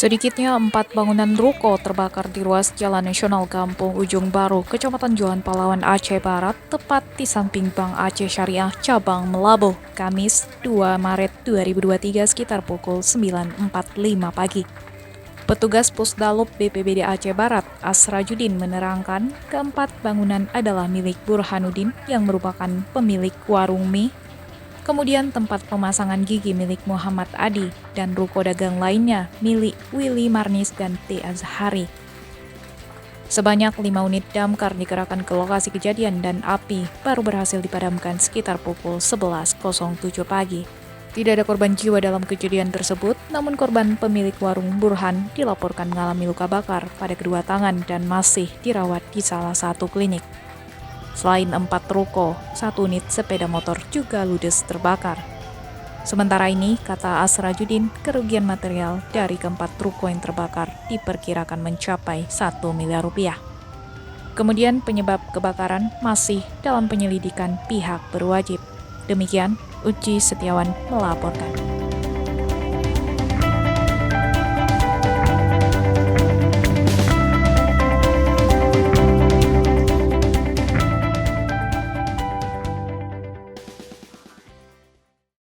Sedikitnya 4 bangunan ruko terbakar di ruas Jalan Nasional Kampung Ujung Baru, Kecamatan Johan Palawan, Aceh Barat, tepat di samping Bank Aceh Syariah Cabang Melabuh, Kamis 2 Maret 2023 sekitar pukul 9.45 pagi. Petugas Pusdalub BPBD Aceh Barat, Asrajudin, menerangkan keempat bangunan adalah milik Burhanuddin yang merupakan pemilik warung mie. Kemudian tempat pemasangan gigi milik Muhammad Adi dan ruko dagang lainnya milik Willy Marnis dan T. Azhari. Sebanyak 5 unit damkar dikerahkan ke lokasi kejadian dan api baru berhasil dipadamkan sekitar pukul 11.07 pagi. Tidak ada korban jiwa dalam kejadian tersebut, namun korban pemilik warung Burhan dilaporkan mengalami luka bakar pada kedua tangan dan masih dirawat di salah satu klinik. Selain 4 ruko, 1 unit sepeda motor juga ludes terbakar. Sementara ini, kata Asrajudin, kerugian material dari keempat ruko yang terbakar diperkirakan mencapai 1 miliar rupiah. Kemudian penyebab kebakaran masih dalam penyelidikan pihak berwajib. Demikian, Uci Setiawan melaporkan.